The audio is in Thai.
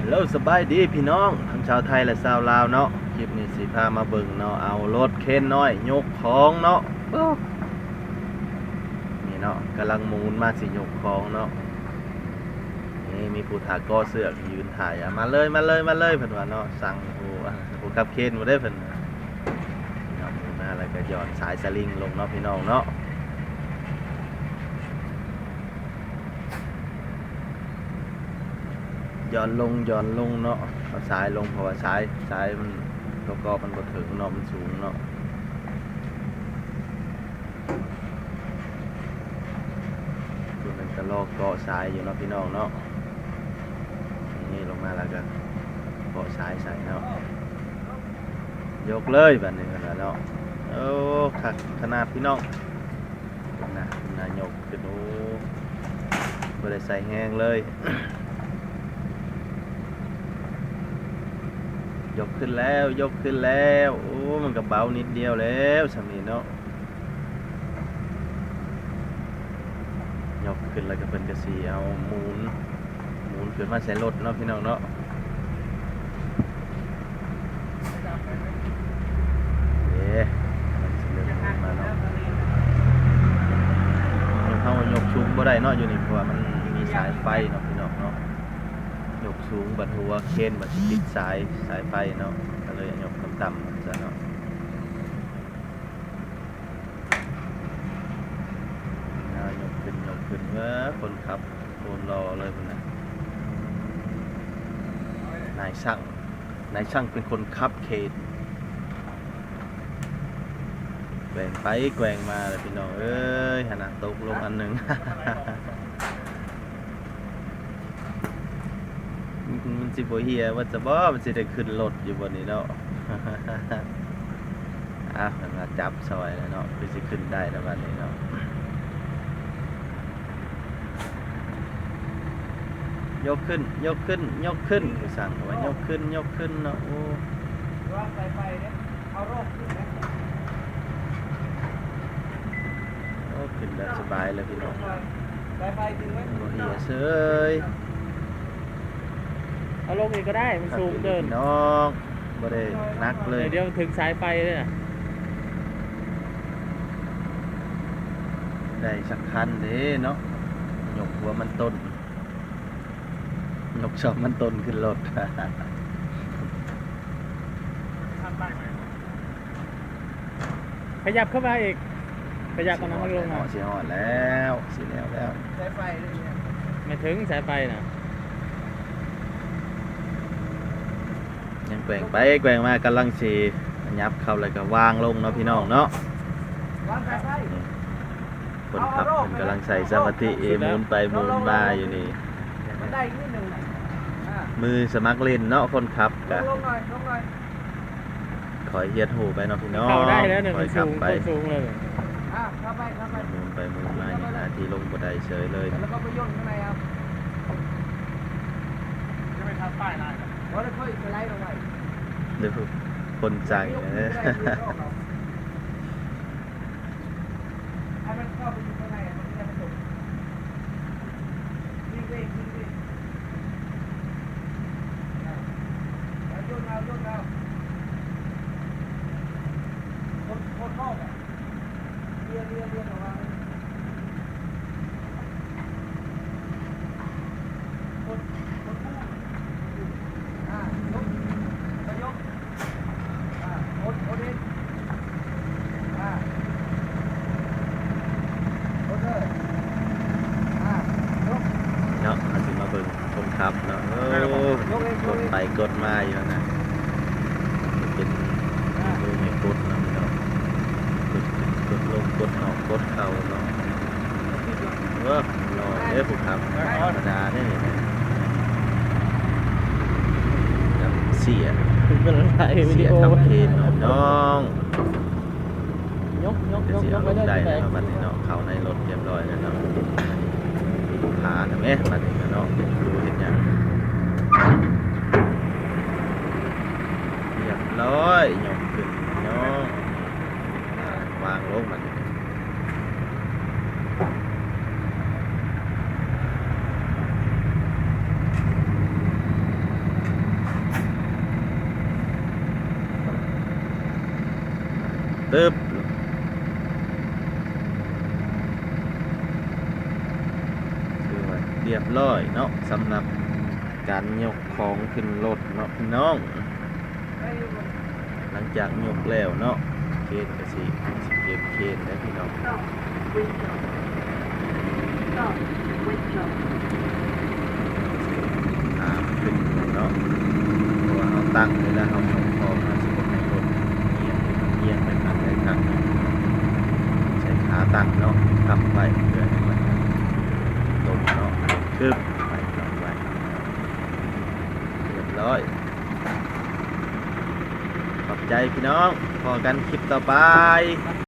แล้วสบายดีพี่น้องทั้งชาวไทยและชาวลาวเนาะคลิปนี้สิพามาเบิ่งเนาะเอารถเคนน้อยยกของเนาะนี่เนาะกำลังหมุนมาสิยกของเนาะนี่มีผู้ถากอเสือกยืนถ่ายมาเลยเพิ่นว่าเนาะสั่งผู้ขับเคนมาได้เพิ่นเนาะหมุนมาแล้วก็หย่อนสายสลิงลงเนาะพี่น้องเนาะย้อนลงเนาะเอาสายลงเพราะว่าสายมันก็มันบ่ถึงเนาะมันสูงเนาะตัวนั้นก็ลอกเกาะสายอยู่เนาะพี่น้องเนาะนี่ลงมาแล้วก็เกาะสายใส่เนาะยกเลยแบบนี้กันแล้วเนาะโอ้ขนาดพี่น้องน่ายกขึ้นโอ้บ่ได้ใส่แห้งเลยยกขึ้นแล้วโอ้มันก็เบานิดเดียวแล้วสำนี้เนาะยกขึ้นแล้วก็เป็นกระสีเอาหมุนขึ้นมาใส่รถเนาะพี่น้องเนาะมันสิเริ่มมาเนาะเขายกสูงบ่ได้เนาะอยู่นี่เพราะว่ามันมีสายไฟเนาะพี่น้องเนาะยกสูงบัดหัวเคนบัดติดสายไฟเนาะก็เลยยกต่ำๆซะเนาะยกขึ้นว่าคนขับโคนรอเลยพุ่นน่ะนายช่างเป็นคนขับเคนแกว่งไปแกว่งมาเลยพี่น้องเอ้ยขนาดตกลงอันหนึ่ง มันสิบ่เฮียว่าจะบ่มันสิได้ขึ้นรถอยู่บนนี้เนาะ มันมาจับซอยแล้วเนาะคือสิขึ้นได้แล้วบัดนี้เนาะยกขึ้นสั่งว่ายกขึ้นเนาะโอ้ขึ้นแบบสบายเลยพี่น้องบ่เฮียเซยเอาลงอีกก็ได้มันสูงเกินน้องบ่ได้นักเลยเดี๋ยวถึงสายไฟเลยนะได้สักคันเด้เนาะยกหัวมันต้นยกชอบมันต้นขึ้นรถ ขยับเข้ามาอีกขยับกันนะมันลงมาเสียหอดแล้วสายไฟไม่ถึงสายไฟนะยังแกว่งไปแกว่งมากำลังสียับเข้าเลยก็วางลงเนาะพี่น้องเนาะคนขับมันกำลังใส่สมาธิหมุนไปหมุนมาอยู่นี่มือสมัครเล่นเนาะคนขับกะคอยเฮียดหูไปเนาะพี่น้องเข้าได้แล้วเนี่ยคอยขับไปสูงเลยหมุนไปหมุนมานี่นาทีลงบันไดเฉยเลยแล้วก็ไปย่นข้างในครับจะไปทำป้ายอะไรกันเพราะค่อยสไลด์ลงไปเดี๋ยวคนสั่งให้มันเข้าไปอยู่ข้างในมันจะไม่ตกยิ่งเร่งย่นเอาคนนอกอ่ะเรียนออกมาคนผู้ยกโอเดนโอเดอร์เนาะเขาสิมาเบิ่งคนขับเนาะกดไปกดมาอยู่นะเป็นดูให้กดเนาะเนาะกดลงกดออกกดเข้าเนาะว้ารอเด้อผู้ขับธรรมดาเด้เสียทำเพลงน้องยกเสียลงได้แล้วบัดนี้เนาะเข้าในรถเรียบร้อยแล้วเนาะผ่านไหมบัดนี้เนาะดูเห็นยังเรียบร้อยยกขึ้นเนาะวางลงบัดนี้ ตึ๊บคือว่าเรียบร้อยเนาะสำหรับการยกของขึ้นรถเนาะพี่น้อง หลังจากยกแล้วเนาะเคนก็สิเก็บเคนได้พี่น้อง ขึ้นเนาะเพราะว่าเราตั้งเวลาเรายกของเราสิบในรถเอียงไปทางใดทางหนึ่งใช้ขาตั้งเนาะกำไว้เพื่อให้มันตรงเนาะคึบไปกำไว้เรียบร้อยขอบใจพี่น้องพอกันคลิปต่อไป